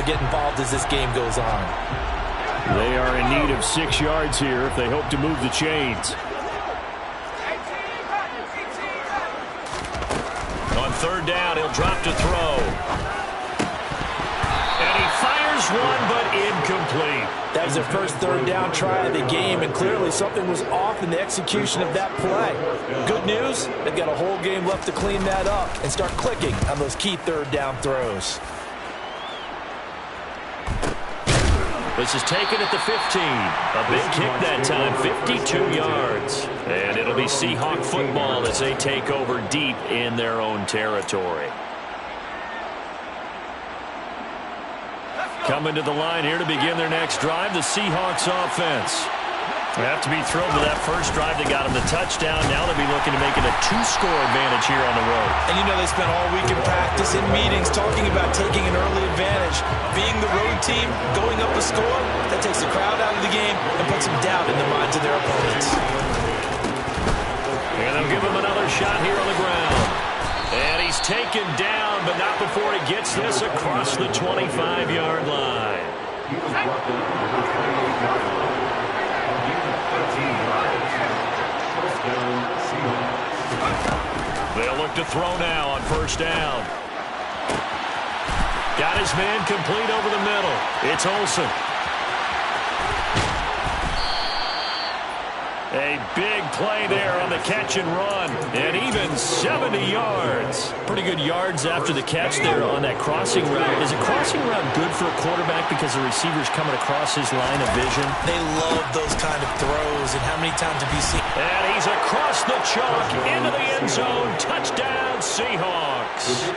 get involved as this game goes on. They are in need of 6 yards here if they hope to move the chains. On third down, he'll drop to throw. And he fires one, but incomplete. That was their first third down try of the game, and clearly something was off in the execution of that play. Good news, they've got a whole game left to clean that up and start clicking on those key third down throws. This is taken at the 15. A big kick that time, 52 yards. And it'll be Seahawk football as they take over deep in their own territory. Coming to the line here to begin their next drive, the Seahawks offense. They have to be thrilled with that first drive that got them the touchdown. Now they'll be looking to make it a 2-score advantage here on the road. And you know they spent all week in practice, in meetings, talking about taking an early advantage. Being the road team, going up a score, that takes the crowd out of the game and puts some doubt in the minds of their opponents. And they'll give him another shot here on the ground. And he's taken down, but not before he gets this across the 25-yard line. They'll look to throw now on first down. Got his man complete over the middle. It's Olsen. A big play there on the catch and run. And even 70 yards. Pretty good yards after the catch there on that crossing route. Is a crossing route good for a quarterback because the receiver's coming across his line of vision? They love those kind of throws, and how many times have you seen? And he's across the chalk into the end zone. Touchdown, Seahawks.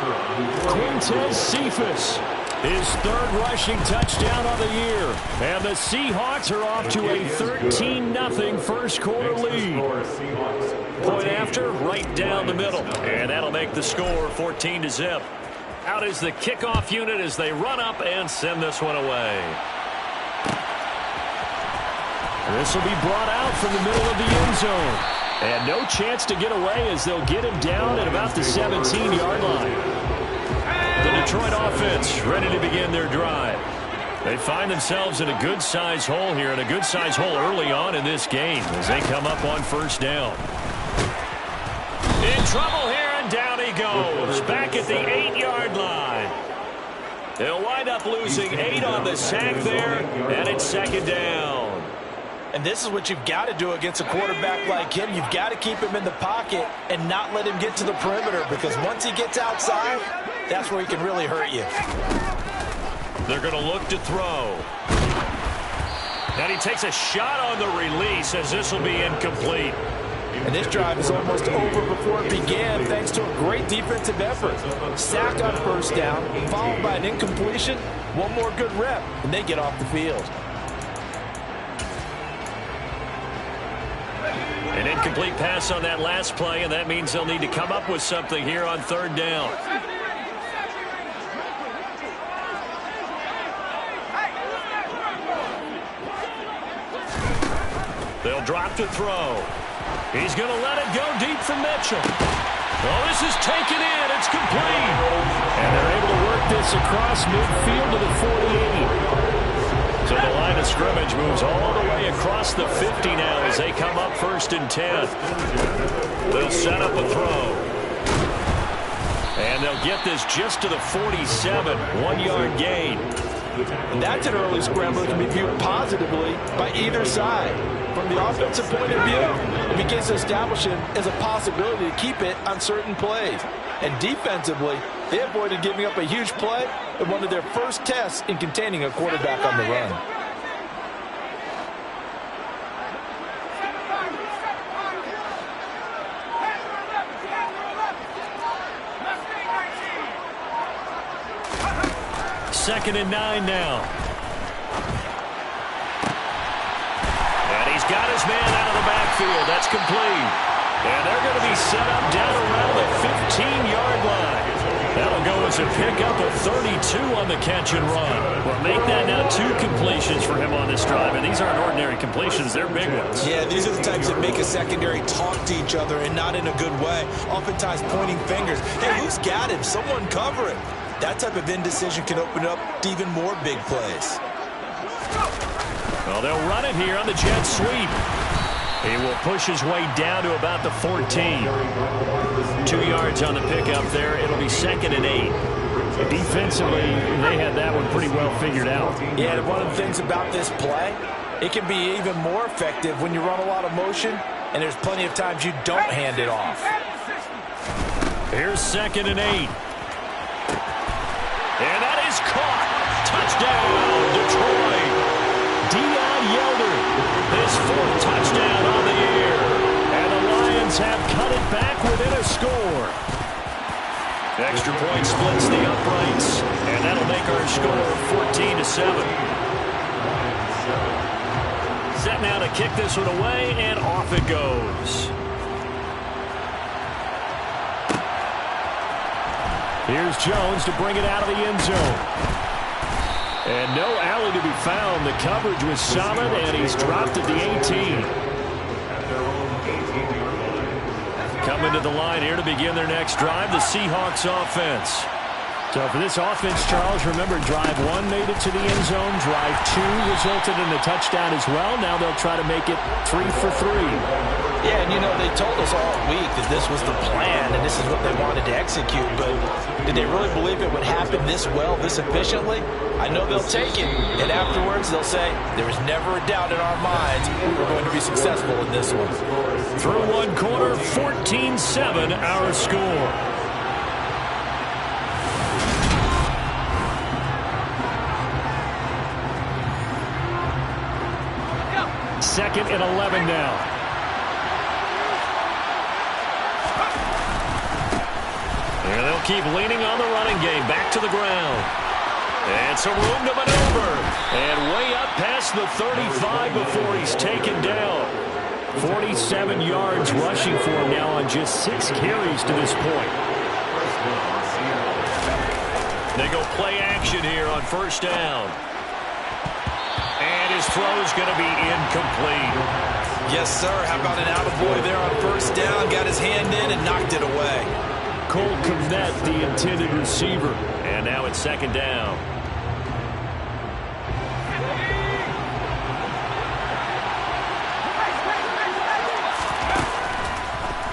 Quintez Cephas, his third rushing touchdown of the year. And the Seahawks are off to a 13-0 first quarter lead. Point after, right down the middle. And that'll make the score 14-0. Out is the kickoff unit as they run up and send this one away. This will be brought out from the middle of the end zone. And no chance to get away as they'll get him down at about the 17-yard line. The Detroit offense ready to begin their drive. They find themselves in a good-sized hole here, and a good-sized hole early on in this game as they come up on first down. In trouble here, and down he goes. Back at the 8-yard line. They'll wind up losing 8 on the sack there, and it's second down. And this is what you've got to do against a quarterback like him. You've got to keep him in the pocket and not let him get to the perimeter, because once he gets outside, that's where he can really hurt you. They're going to look to throw. And he takes a shot on the release as this will be incomplete. And this drive is almost over before it began thanks to a great defensive effort. Sack on first down, followed by an incompletion. One more good rep, and they get off the field. An incomplete pass on that last play, and that means they'll need to come up with something here on third down. They'll drop to throw. He's going to let it go deep from Mitchell. Oh, this is taken in. It's complete. And they're able to work this across midfield to the 48. So the line of scrimmage moves all the way across the 50 now as they come up first and 10. They'll set up a throw. And they'll get this just to the 47. 1-yard gain. And that's an early scramble that can be viewed positively by either side. From the offensive point of view, it begins to establish him as a possibility to keep it on certain plays. And defensively, they avoided giving up a huge play in one of their first tests in containing a quarterback on the run. Second and 9 now. And he's got his man out of the backfield. That's complete. And they're going to be set up down around the 15-yard line. That'll go as a pickup of 32 on the catch and run. Well, make that now 2 completions for him on this drive. And these aren't ordinary completions. They're big ones. Yeah, these are the types that make a secondary talk to each other and not in a good way. Oftentimes pointing fingers. Hey, who's got him? Someone cover it. That type of indecision can open up to even more big plays. Well, they'll run it here on the jet sweep. He will push his way down to about the 14. 2 yards on the pickup there. It'll be 2nd and 8. Defensively, they had that one pretty well figured out. Yeah, and one of the things about this play, it can be even more effective when you run a lot of motion, and there's plenty of times you don't hand it off. Here's 2nd and 8. And that is caught. Touchdown, Detroit. Dion Yelder, his 4th touchdown on the year. And the Lions have cut it back within a score. Extra point splits the uprights, and that'll make our score 14-7. Set now to kick this one away, and off it goes. Here's Jones to bring it out of the end zone. And no alley to be found. The coverage was solid, and he's dropped at the 18. Coming to the line here to begin their next drive, the Seahawks offense. So for this offense, Charles, remember, drive 1 made it to the end zone. Drive 2 resulted in a touchdown as well. Now they'll try to make it 3 for 3. Yeah, and you know, they told us all week that this was the plan and this is what they wanted to execute, but did they really believe it would happen this well, this efficiently? I know they'll take it, and afterwards they'll say, there was never a doubt in our minds we're going to be successful in this one. Through one quarter, 14-7 our score. 2nd and 11 now. And they'll keep leaning on the running game. Back to the ground. And some room to maneuver. And way up past the 35 before he's taken down. 47 yards rushing for him now on just 6 carries to this point. They go play action here on 1st down. And his throw's going to be incomplete. Yes, sir. How about an attaboy there on 1st down? Got his hand in and knocked it away. Cole Kmet, the intended receiver. And now it's 2nd down.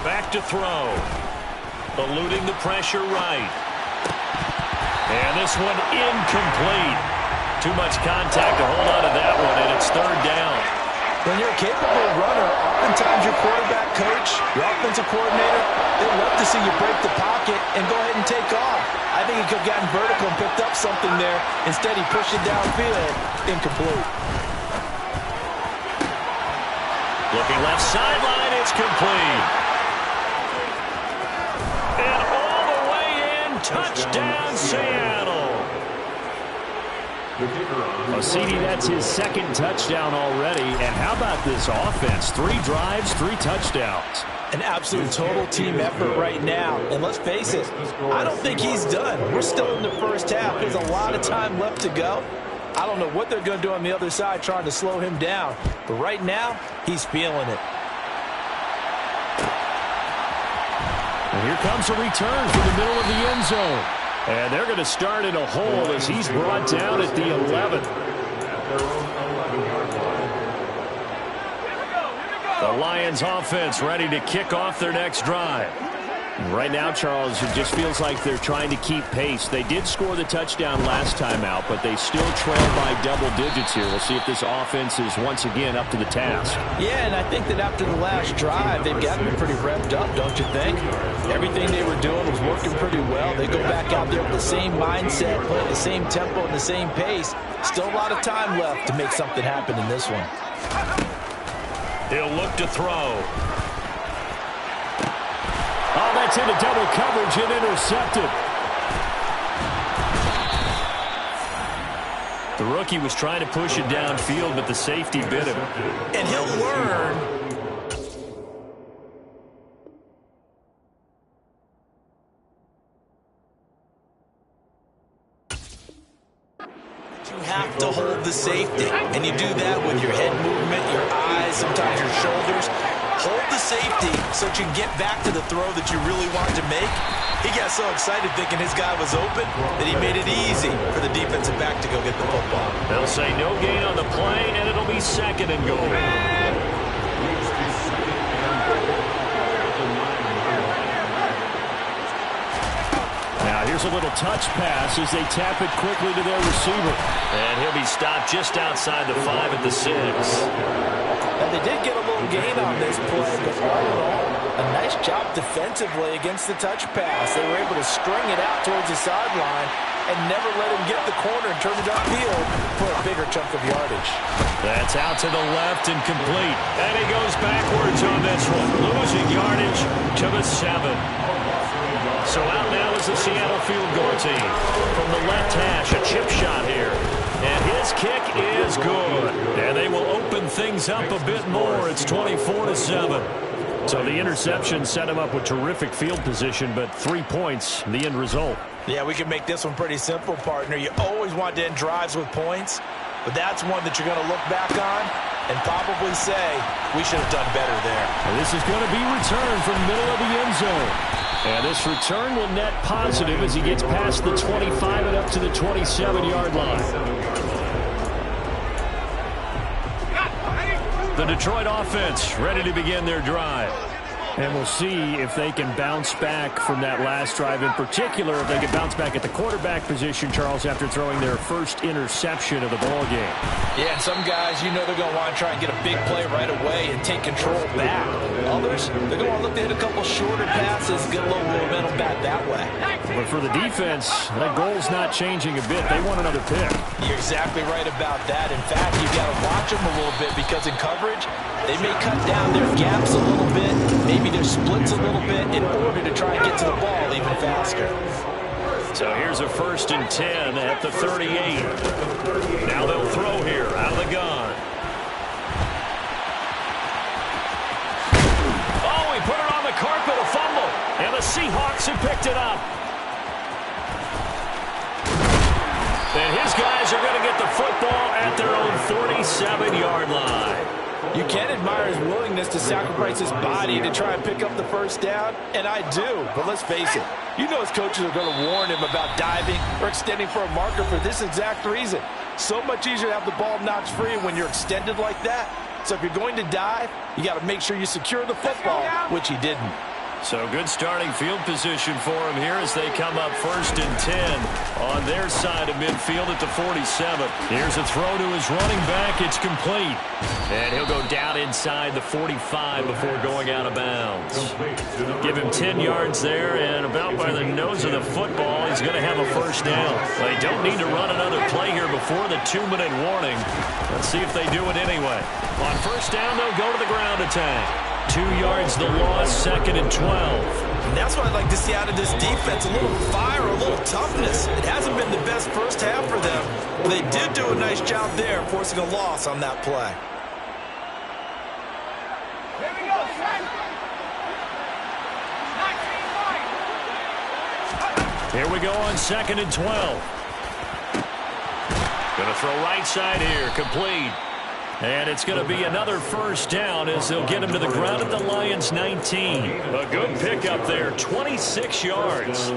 Back to throw. Eluding the pressure right. And this one incomplete. Too much contact to hold on to that one, and it's 3rd down. When you're a capable runner, oftentimes your quarterback coach, your offensive coordinator, they'd love to see you break the pocket and go ahead and take off. I think he could have gotten vertical and picked up something there. Instead, he pushed it downfield. Incomplete. Looking left sideline, it's complete. And all the way in, touchdown Seattle. CD, that's his 2nd touchdown already. And how about this offense? 3 drives, 3 touchdowns. An absolute total team effort right now. And let's face it, I don't think he's done. We're still in the 1st half. There's a lot of time left to go. I don't know what they're going to do on the other side trying to slow him down. But right now, he's feeling it. And here comes a return from the middle of the end zone. And they're going to start in a hole as he's brought down at the 11. The Lions offense ready to kick off their next drive. Right now, Charles, it just feels like they're trying to keep pace. They did score the touchdown last time out, but they still trail by double digits here. We'll see if this offense is once again up to the task. Yeah, and I think that after the last drive, they've got to be pretty revved up, don't you think? Everything they were doing was working pretty well. They go back out there with the same mindset, playing the same tempo and the same pace. Still a lot of time left to make something happen in this one. He'll look to throw. Oh, that's into double coverage and intercepted. The rookie was trying to push it downfield, but the safety bit him. And he'll learn. You have to hold the safety, and you do that with your head movement, your eyes, sometimes your shoulders. hold the safety so that you can get back to the throw that you really want to make. He got so excited thinking his guy was open that he made it easy for the defensive back to go get the football. They'll say no gain on the play, and it'll be 2nd and goal. Now here's a little touch pass as they tap it quickly to their receiver. And he'll be stopped just outside the 5 at the 6. And they did get a little gain on this play, but all in all, a nice job defensively against the touch pass. They were able to string it out towards the sideline and never let him get the corner and turn it upfield for a bigger chunk of yardage. That's out to the left and complete. And he goes backwards on this one, losing yardage to the 7. So out now is the Seattle field goal team. From the left hash, a chip shot here. And his kick is good. And they will open things up a bit more. It's 24-7. So the interception set him up with terrific field position, but 3 points, the end result. Yeah, we can make this one pretty simple, partner. You always want to end drives with points, but that's one that you're going to look back on and probably say, we should have done better there. And this is going to be returned from the middle of the end zone. And this return will net positive as he gets past the 25 and up to the 27-yard line. The Detroit offense ready to begin their drive. And we'll see if they can bounce back from that last drive in particular, if they can bounce back at the quarterback position, Charles, after throwing their first interception of the ball game. Yeah, and some guys, you know they're going to want to try and get a big play right away and take control back. Others, they're going to want to look to hit a couple shorter passes, get a little momentum back that way. But for the defense, that goal's not changing a bit. They want another pick. You're exactly right about that. In fact, you've got to watch them a little bit because in coverage, they may cut down their gaps a little bit, maybe their splits a little bit in order to try and get to the ball even faster. So here's a 1st and 10 at the 38. Now they'll throw here out of the gun. Oh, he put it on the carpet, a fumble. And the Seahawks have picked it up. And his guys are going to get the football at their own 47-yard line. You can admire his willingness to sacrifice his body to try and pick up the first down, and I do. But let's face it, you know his coaches are going to warn him about diving or extending for a marker for this exact reason. So much easier to have the ball knocked free when you're extended like that. So if you're going to dive, you got to make sure you secure the football, which he didn't. So good starting field position for him here as they come up 1st and 10 on their side of midfield at the 47. Here's a throw to his running back. It's complete. And he'll go down inside the 45 before going out of bounds. Give him 10 yards there, and about by the nose of the football, he's going to have a first down. They don't need to run another play here before the 2-minute warning. Let's see if they do it anyway. On first down, they'll go to the ground attack. 2 yards the loss, 2nd and 12. And that's what I'd like to see out of this defense, a little fire, a little toughness. It hasn't been the best first half for them, but they did do a nice job there, forcing a loss on that play. Here we go on 2nd and 12. Going to throw right side here, complete. And it's going to be another first down as they'll get him to the ground at the Lions' 19. A good pickup there, 26 yards.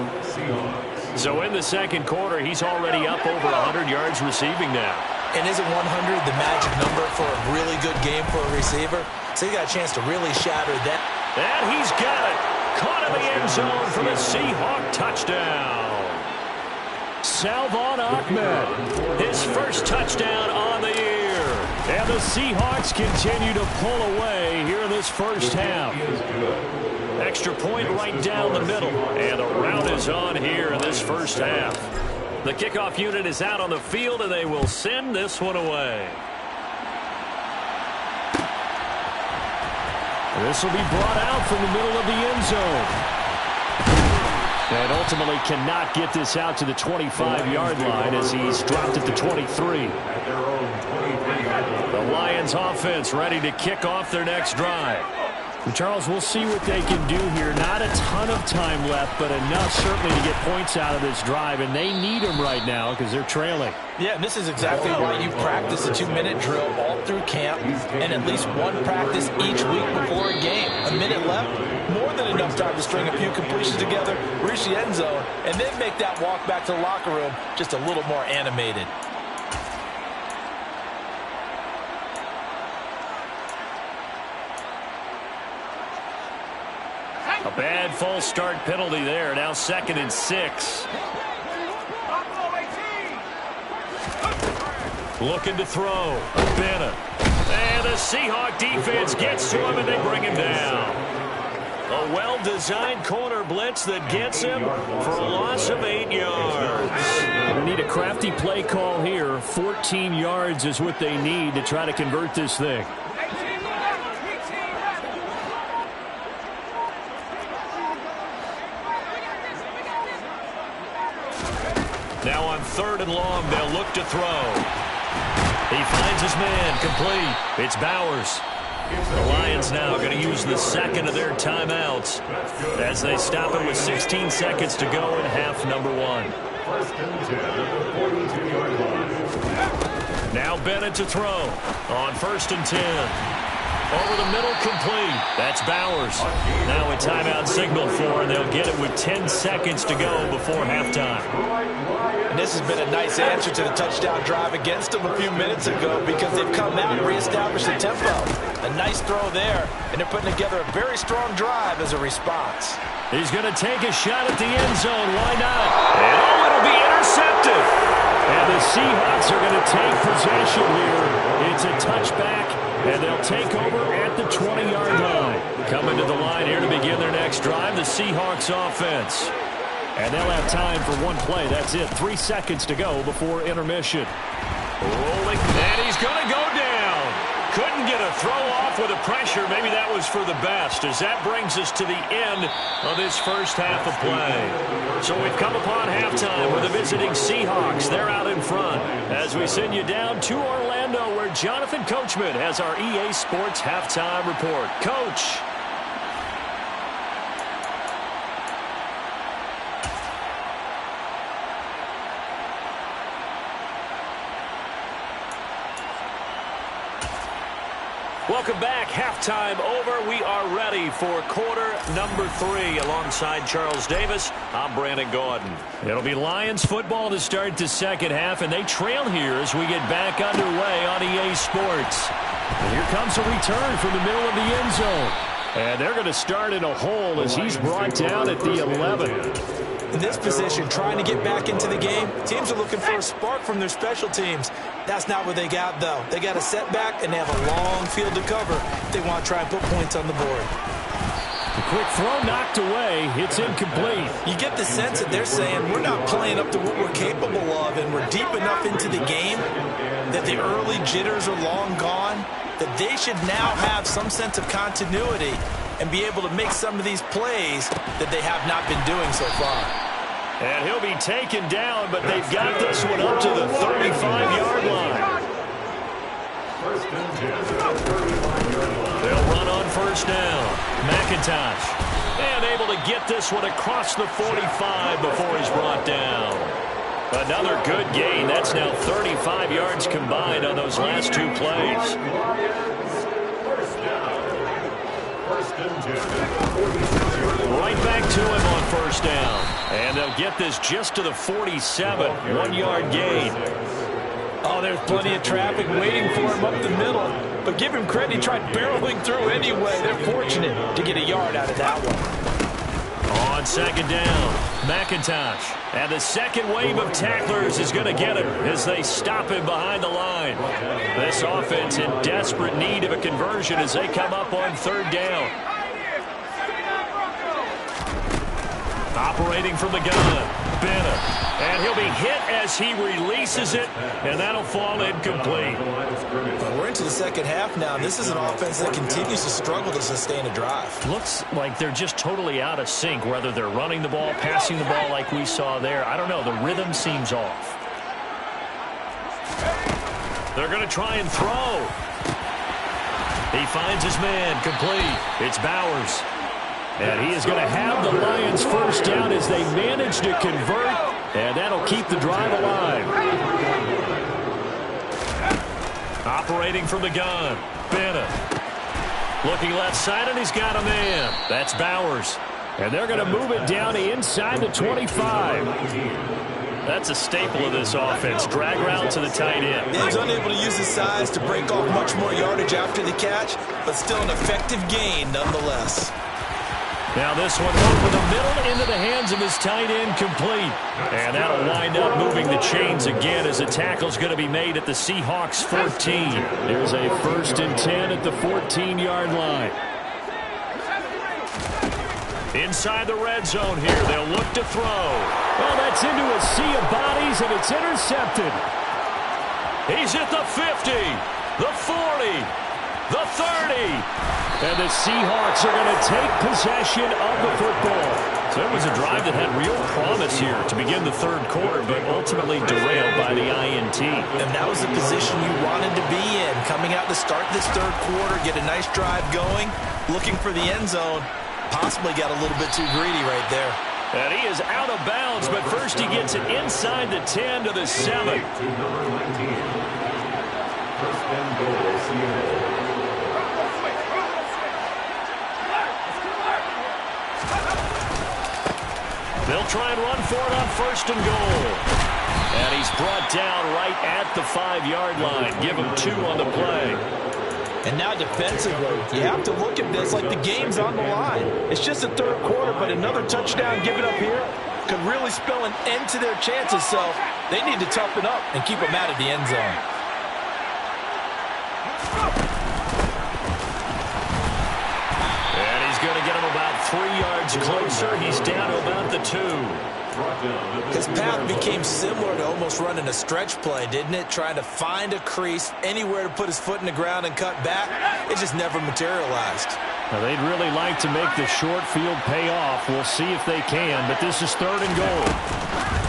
So in the second quarter, he's already up over 100 yards receiving now. And isn't 100 the magic number for a really good game for a receiver? So he got a chance to really shatter that. And he's got it. Caught in the end zone for the Seahawk touchdown. Salvon Ahmed, his first touchdown on the year. And the Seahawks continue to pull away here in this first half. Extra point right down the middle. And the rout is on here in this first half. The kickoff unit is out on the field, and they will send this one away. This will be brought out from the middle of the end zone. And ultimately cannot get this out to the 25-yard line as he's dropped at the 23. The Lions offense ready to kick off their next drive. And Charles, we'll see what they can do here. Not a ton of time left, but enough certainly to get points out of this drive, and they need them right now because they're trailing. Yeah, and this is exactly why you practice a 2-minute drill all through camp and at least one practice each week before a game. A minute left, more than enough time to string a few completions together, reach the end zone, and then make that walk back to the locker room just a little more animated. A bad false start penalty there. Now 2nd and 6. Looking to throw. Bennett. And the Seahawk defense gets to him, and they bring him down. A well-designed corner blitz that gets him for a loss of 8 yards. We need a crafty play call here. 14 yards is what they need to try to convert this thing. Now on 3rd and long, they'll look to throw. He finds his man, complete. It's Bowers. The Lions now going to use the 2nd of their timeouts as they stop it with 16 seconds to go in half number 1. Now Bennett to throw on 1st and 10. Over the middle, complete. That's Bowers. Now a timeout signaled for, and they'll get it with 10 seconds to go before halftime. And this has been a nice answer to the touchdown drive against them a few minutes ago because they've come out and reestablished the tempo. A nice throw there, and they're putting together a very strong drive as a response. He's going to take a shot at the end zone. Why not? And oh, it'll be intercepted. And the Seahawks are going to take possession here. It's a touchback, and they'll take over at the 20-yard line. Coming to the line here to begin their next drive, the Seahawks offense. And they'll have time for one play. That's it. 3 seconds to go before intermission. Rolling, and he's going to go down. Couldn't get a throw off with the pressure. Maybe that was for the best, as that brings us to the end of this first half of play. So we've come upon halftime with the visiting Seahawks. They're out in front as we send you down to Orlando, where Jonathan Coachman has our EA Sports halftime report. Coach. Welcome back. Halftime over. We are ready for quarter number 3 alongside Charles Davis. I'm Brandon Gordon. It'll be Lions football to start the second half, and they trail here as we get back underway on EA Sports. And here comes a return from the middle of the end zone. And they're going to start in a hole as he's brought down at the 11. In this position, trying to get back into the game, teams are looking for a spark from their special teams. That's not what they got, though. They got a setback, and they have a long field to cover if they want to try and put points on the board. The quick throw knocked away. It's incomplete. You get the sense that they're saying we're not playing up to what we're capable of, and we're deep enough into the game that the early jitters are long gone, that they should now have some sense of continuity and be able to make some of these plays that they have not been doing so far. And he'll be taken down, but they've got this one up to the 35-yard line. They'll run on first down. McIntosh. And able to get this one across the 45 before he's brought down. Another good gain. That's now 35 yards combined on those last 2 plays. Right back to him on first down. And they'll get this just to the 47. 1-yard gain. Oh, there's plenty of traffic waiting for him up the middle. But give him credit, he tried barreling through anyway. They're fortunate to get a yard out of that one. On second down, McIntosh. And the second wave of tacklers is going to get him as they stop him behind the line. This offense in desperate need of a conversion as they come up on third down. Operating from the gun, Bennett. And he'll be hit as he releases it, and that'll fall incomplete. We're into the second half now. This is an offense that continues to struggle to sustain a drive. Looks like they're just totally out of sync, whether they're running the ball, passing the ball like we saw there. I don't know. The rhythm seems off. They're going to try and throw. He finds his man, complete. It's Bowers. And he is going to have the Lions first down as they manage to convert, and that'll keep the drive alive. Operating from the gun, Bennett. Looking left side, and he's got a man. That's Bowers. And they're going to move it down inside the 25. That's a staple of this offense. Drag route to the tight end. He's unable to use his size to break off much more yardage after the catch, but still an effective gain nonetheless. Now this one over the middle into the hands of his tight end, complete. And that'll wind up moving the chains again as a tackle's going to be made at the Seahawks 14. There's a 1st and 10 at the 14-yard line. Inside the red zone here, they'll look to throw. Well, that's into a sea of bodies, and it's intercepted. He's at the 50, the 40, the 30. And the Seahawks are going to take possession of the football. So it was a drive that had real promise here to begin the third quarter, but ultimately derailed by the INT. And that was the position you wanted to be in, coming out to start this third quarter, get a nice drive going, looking for the end zone. Possibly got a little bit too greedy right there. And he is out of bounds, but first he gets it inside the 10 to the 7. They'll try and run for it on 1st and goal. And he's brought down right at the 5-yard line. Give him 2 on the play. And now defensively, you have to look at this like the game's on the line. It's just the third quarter, but another touchdown given up here could really spell an end to their chances. So they need to toughen up and keep them out of the end zone. And he's going to get him about 3 yards closer. He's down to about the 2. His path became similar to almost running a stretch play, didn't it? Trying to find a crease, anywhere to put his foot in the ground and cut back. It just never materialized. Now, they'd really like to make the short field pay off. We'll see if they can, but this is 3rd and goal.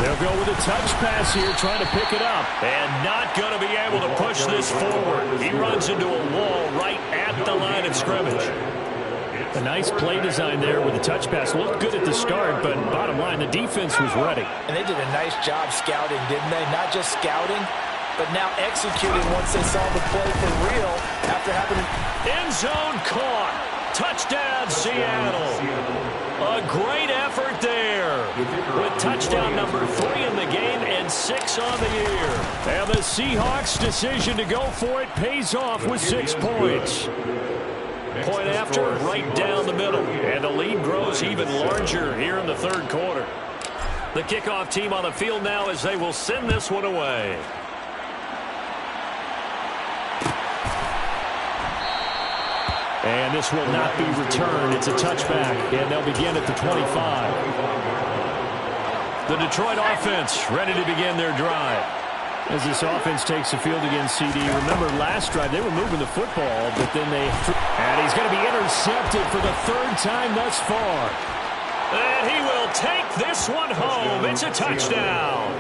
They'll go with a touch pass here, trying to pick it up. And not going to be able to push this forward. He runs into a wall right at the line of scrimmage. A nice play design there with the touch pass. Looked good at the start, but bottom line, the defense was ready. And they did a nice job scouting, didn't they? Not just scouting, but now executing once they saw the play for real after having end zone caught. Touchdown, Seattle. A great effort there with touchdown number 3 in the game and 6 on the year. And the Seahawks' decision to go for it pays off with 6 points. Point after, right down the middle. And the lead grows even larger here in the third quarter. The kickoff team on the field now as they will send this one away. And this will not be returned. It's a touchback, and they'll begin at the 25. The Detroit offense ready to begin their drive. As this offense takes the field against CD, remember last drive they were moving the football, but then they... And he's going to be intercepted for the 3rd time thus far. And he will take this one home. It's a touchdown.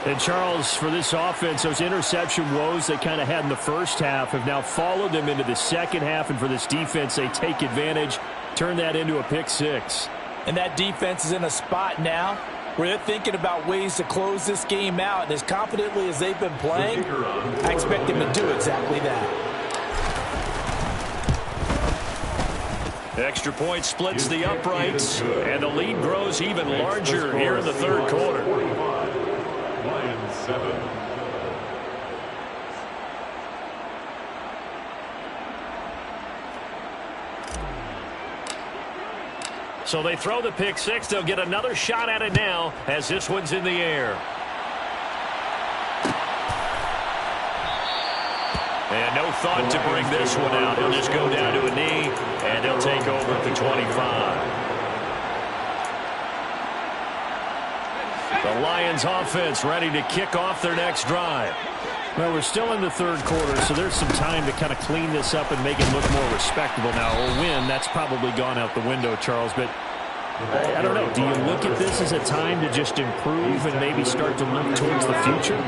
And Charles, for this offense, those interception woes they kind of had in the first half have now followed them into the second half, and for this defense, they take advantage, turn that into a pick 6. And that defense is in a spot now where they're thinking about ways to close this game out. And as confidently as they've been playing, I expect them to do exactly that. Extra point splits the uprights, and the lead grows even larger here in the third quarter. Lions 7. So they throw the pick 6. They'll get another shot at it now as this one's in the air. And no thought to bring this one out. He'll just go down to a knee, and he'll take over at the 25. The Lions offense ready to kick off their next drive. Well, we're still in the third quarter, so there's some time to kind of clean this up and make it look more respectable now. A win, that's probably gone out the window, Charles, but I don't know. Do you look at this as a time to just improve and maybe start to look towards the future?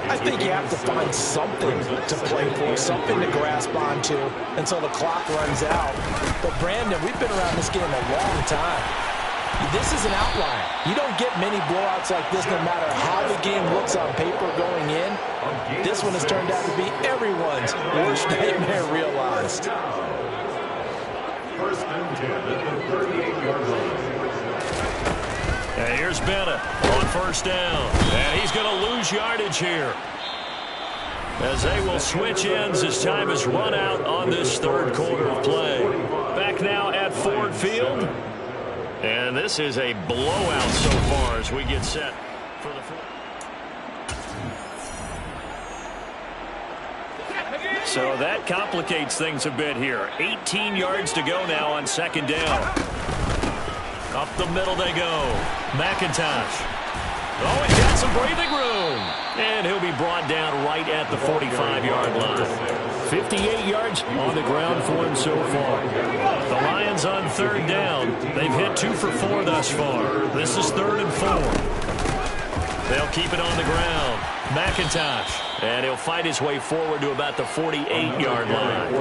I think you have to find something to play for, something to grasp onto until the clock runs out. But, Brandon, we've been around this game a long time. This is an outlier. You don't get many blowouts like this no matter how the game looks on paper going in. This one has turned out to be everyone's worst nightmare realized. First and 10 at the 38-yard line. And here's Bennett on first down. And he's going to lose yardage here, as they will switch ends as time has run out on this third quarter of play. Back now at Ford Field. And this is a blowout so far as we get set for the fourth. So that complicates things a bit here. 18 yards to go now on second down. Up the middle they go. McIntosh. Oh, he's got some breathing room. And he'll be brought down right at the 45-yard line. 58 yards on the ground for him so far. The Lions on third down. They've hit 2 for 4 thus far. This is 3rd and 4. They'll keep it on the ground. McIntosh. And he'll fight his way forward to about the 48-yard line.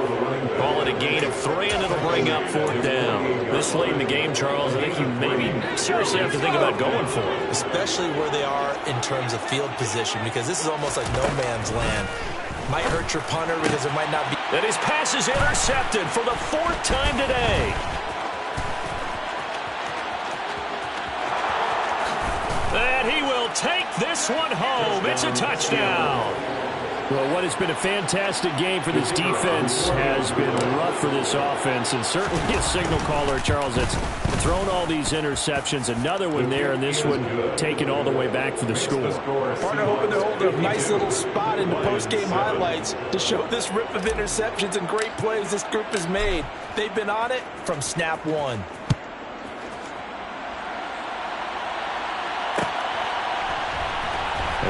Call it a gain of 3, and it'll bring up 4th down. This late in the game, Charles, I think you maybe seriously have to think about going for it. Especially where they are in terms of field position, because this is almost like no man's land. Might hurt your punter because it might not be. And his pass is intercepted for the 4th time today. And he will take this one home. It's a touchdown. Well, what has been a fantastic game for this defense has been rough for this offense, and certainly a signal caller, Charles, that's thrown all these interceptions. Another one there, and this one taken all the way back for the score. Partner hoping to hold a nice little spot in the post-game highlights to show this rip of interceptions and great plays this group has made. They've been on it from snap one.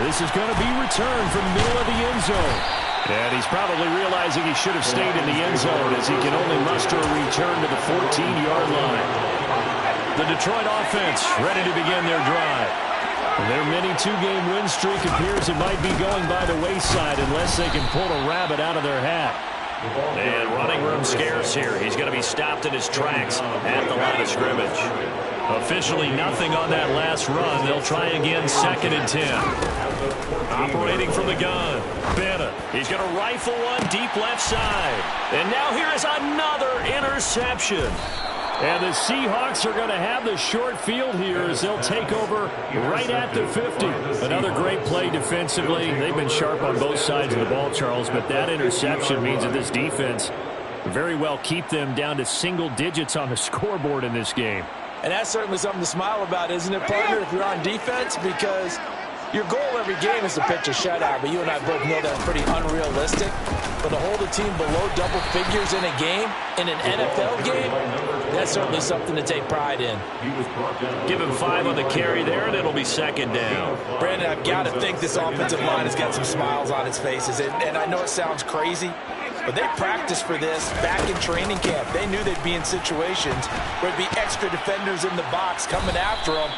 This is going to be returned from the middle of the end zone. And he's probably realizing he should have stayed in the end zone, as he can only muster a return to the 14-yard line. The Detroit offense ready to begin their drive. Their mini 2-game win streak appears it might be going by the wayside unless they can pull a rabbit out of their hat. And running room scarce here. He's going to be stopped in his tracks at the line of scrimmage. Officially nothing on that last run. They'll try again, 2nd and 10. Operating from the gun. Bennett. He's going to rifle one deep left side. And now here is another interception. And the Seahawks are going to have the short field here as they'll take over right at the 50. Another great play defensively. They've been sharp on both sides of the ball, Charles, but that interception means that this defense very well keep them down to single digits on the scoreboard in this game. And that's certainly something to smile about, isn't it, partner, if you're on defense? Because your goal every game is to pitch a shutout, but you and I both know that's pretty unrealistic. But to hold a team below double figures in a game, in an NFL game, that's certainly something to take pride in. Give him 5 on the carry there, and it'll be 2nd down. Brandon, I've got to think this offensive line has got some smiles on its faces. And I know it sounds crazy, but they practiced for this back in training camp. They knew they'd be in situations where there'd be extra defenders in the box coming after them,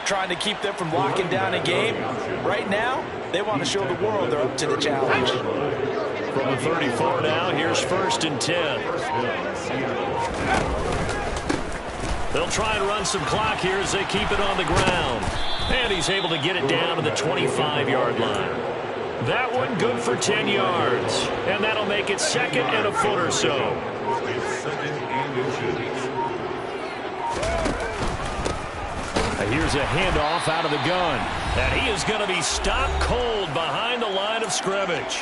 trying to keep them from locking down a game. Right now, they want to show the world they're up to the challenge. From the 34 now, here's 1st and 10. They'll try and run some clock here as they keep it on the ground. And he's able to get it down to the 25-yard line. That one good for 10 yards. And that'll make it 2nd and a foot or so. Here's a handoff out of the gun. And he is going to be stopped cold behind the line of scrimmage.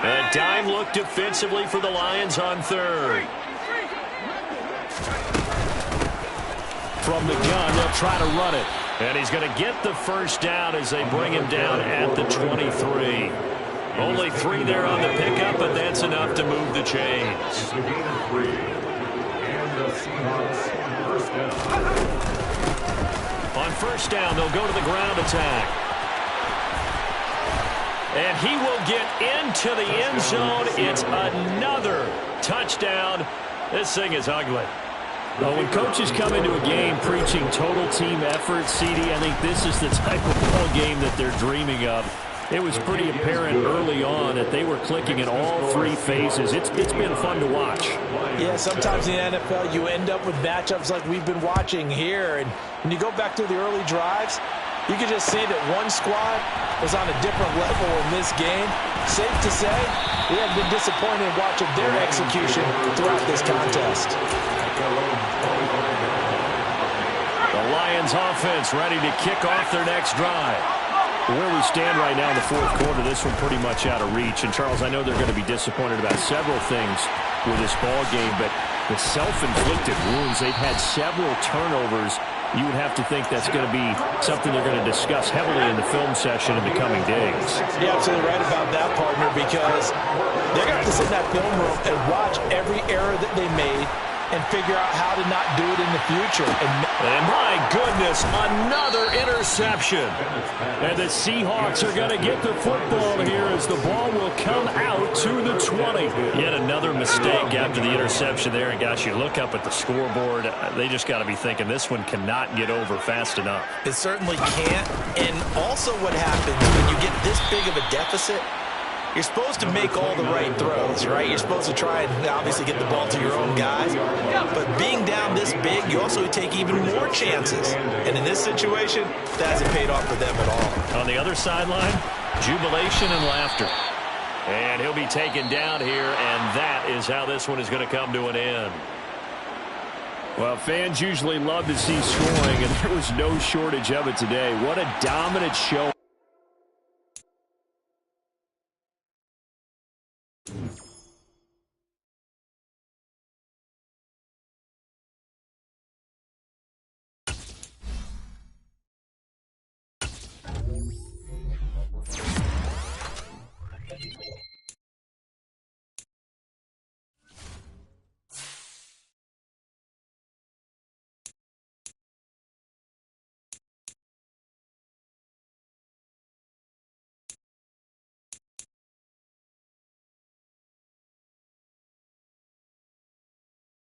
A dime look defensively for the Lions on 3rd. From the gun, they'll try to run it. And he's going to get the 1st down as they bring him down at the 23. Only 3 there on the pickup, but that's enough to move the chains. On 1st down, they'll go to the ground attack. And he will get into the end zone. It's another touchdown. This thing is ugly. Well, when coaches come into a game preaching total team effort, CD, I think this is the type of ball game that they're dreaming of. It was pretty apparent early on that they were clicking in all three phases. It's been fun to watch. Yeah, sometimes in the NFL you end up with matchups like we've been watching here. And when you go back through the early drives, you can just see that one squad was on a different level in this game. Safe to say, we have been disappointed in watching their execution throughout this contest. The Lions offense ready to kick off their next drive. Where we stand right now in the fourth quarter, this one pretty much out of reach. And, Charles, I know they're going to be disappointed about several things with this ball game, but the self-inflicted wounds, they've had several turnovers. You would have to think that's going to be something they're going to discuss heavily in the film session in the coming days. You're absolutely right about that, partner, because they're going to have to sit in that film room and watch every error that they made and figure out how to not do it in the future. And my goodness, another interception. And the Seahawks are going to get the football here as the ball will come out to the 20. Yet another mistake after the interception there. And gosh, you look up at the scoreboard, they just got to be thinking this one cannot get over fast enough. It certainly can't. And also what happens when you get this big of a deficit, you're supposed to make all the right throws, right? You're supposed to try and obviously get the ball to your own guys. But being down this big, you also take even more chances. And in this situation, that hasn't paid off for them at all. On the other sideline, jubilation and laughter. And he'll be taken down here, and that is how this one is going to come to an end. Well, fans usually love to see scoring, and there was no shortage of it today. What a dominant show.